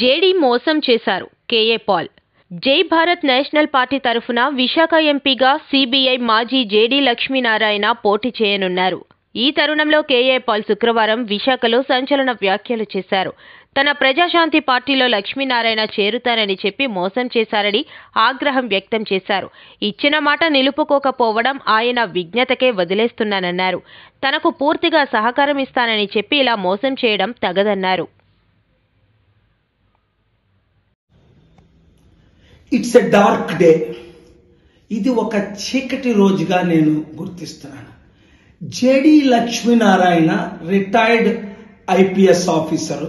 JD మోసం చేశారు KA Paul. జై భారత్ నేషనల్ పార్టీ తరఫున విశాఖ ఎంపీగా సిబిఐ మాజీ జేడీ లక్ష్మీనారాయణ పోటీ చేయనున్నారు. ఈ తరుణంలో కేఏ పాల్ శుక్రవారం విశాఖలో సంచలన వ్యాఖ్యలు చేశారు. తన ప్రజాశాంతి పార్టీలో లక్ష్మీనారాయణ చేరుతానని చెప్పి మోసం చేశారని ఆగ్రహం వ్యక్తం చేశారు. ఇచ్చిన మాట నిలుపుకోకపోవడం ఆయన విజ్ఞతకే వదిలేస్తున్నానన్నారు. తనకు పూర్తిగా సహకారం ఇస్తానని చెప్పి ఇలా మోసం చేయడం తగదన్నారు. It's a dark day. ఇది ఒక చీకటి రోజుగా నేను గుర్తిస్తున్నాను. JD Lakshminarayana retired IPS officer.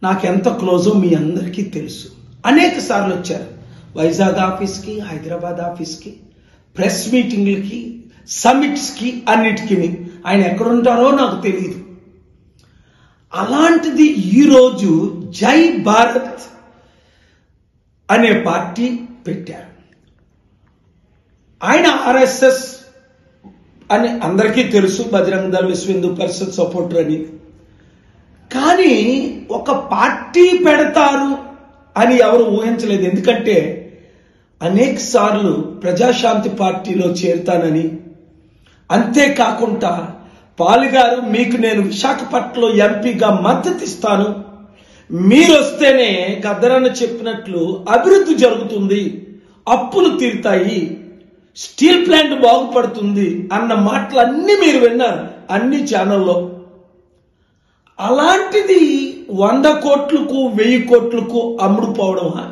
నాకెంత క్లోజో మీ అందరికీ తెలుసు. అనేక సార్లు వచ్చారు వైజాగ్ ఆఫీస్కి, హైదరాబాద్ ఆఫీస్కి, ప్రెస్ మీటింగ్లకి, సమిట్స్కి, అన్నిటికీ. ఆయన ఎక్కడుంటారో నాకు తెలియదు. అలాంటిది ఈరోజు జై భారత్ అనే పార్టీ పెట్టారు. ఆయన ఆర్ఎస్ఎస్ అని అందరికీ తెలుసు, బజరంగ దళ విశ్వ హిందూ పరిషత్ సపోర్టర్ అని. కానీ ఒక పార్టీ పెడతారు అని ఎవరు ఊహించలేదు. ఎందుకంటే అనేక సార్లు ప్రజాశాంతి పార్టీలో చేరుతానని, అంతేకాకుండా పాలుగారు మీకు నేను విశాఖపట్నంలో ఎంపీగా మద్దతు ఇస్తాను, మీరు వస్తేనే గద్దరన్న చెప్పినట్లు అభివృద్ధి జరుగుతుంది, అప్పులు తీరుతాయి, స్టీల్ ప్లాంట్ బాగుపడుతుంది అన్న మాటలన్నీ మీరు విన్నారు అన్ని ఛానల్లో. అలాంటిది 100 కోట్లకు 1000 కోట్లకు అమ్ముడుపోవడమా?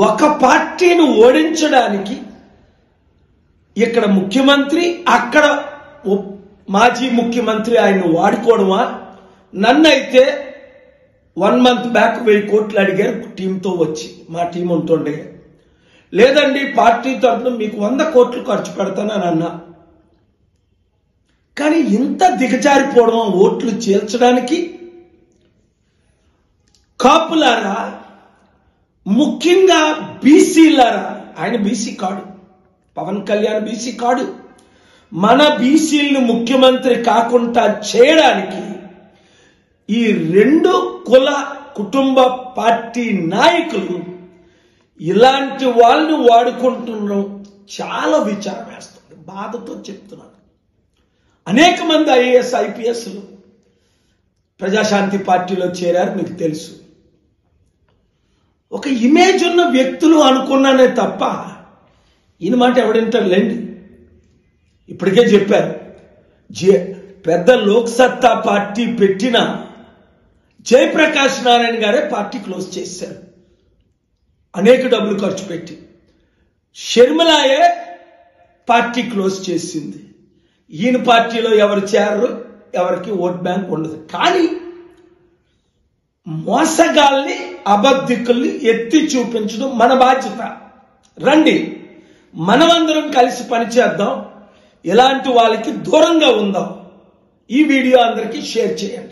ఒక పార్టీని ఓడించడానికి ఇక్కడ ముఖ్యమంత్రి, అక్కడ మాజీ ముఖ్యమంత్రి ఆయన వాడుకోవడమా? నన్నైతే 1 మంత్ బ్యాక్ 1000 కోట్లు అడిగారు టీంతో వచ్చి, మా టీం ఉంటుండే. లేదండి పార్టీ తరఫున మీకు 100 కోట్లు ఖర్చు పెడతానని అన్నా. కానీ ఇంత దిగజారిపోవడం ఓట్లు చేల్చడానికి? కాపులారా, ముఖ్యంగా బీసీలారా, ఆయన బీసీ కాడు, పవన్ కళ్యాణ్ బీసీ కాడు. మన బీసీలను ముఖ్యమంత్రి కాకుండా చేయడానికి ఈ 2 కుల కుటుంబ పార్టీ నాయకులు ఇలాంటి వాళ్ళని వాడుకుంటున్నాం. చాలా విచారం వేస్తుంది, బాధతో చెప్తున్నాను. అనేక మంది ఐఏఎస్ ఐపీఎస్లు ప్రజాశాంతి పార్టీలో చేరారు, మీకు తెలుసు. ఒక ఇమేజ్ ఉన్న వ్యక్తులు అనుకున్నానే తప్ప ఈయన మాట ఎవడంటారు లేండి. ఇప్పటికే చెప్పారు, పెద్ద లోక్సత్తా పార్టీ పెట్టిన జయప్రకాష్ నారాయణ గారే పార్టీ క్లోజ్ చేశారు అనేక డబ్బులు ఖర్చు పెట్టి. షర్మిలాయే పార్టీ క్లోజ్ చేసింది. ఈయన పార్టీలో ఎవరు చేరరు, ఎవరికి ఓట్ బ్యాంక్ ఉండదు. కానీ మోసగాల్ని, అబద్ధికుల్ని ఎత్తి చూపించడం మన బాధ్యత. రండి మనమందరం కలిసి పనిచేద్దాం, ఇలాంటి వాళ్ళకి దూరంగా ఉందాం. ఈ వీడియో అందరికీ షేర్ చేయండి.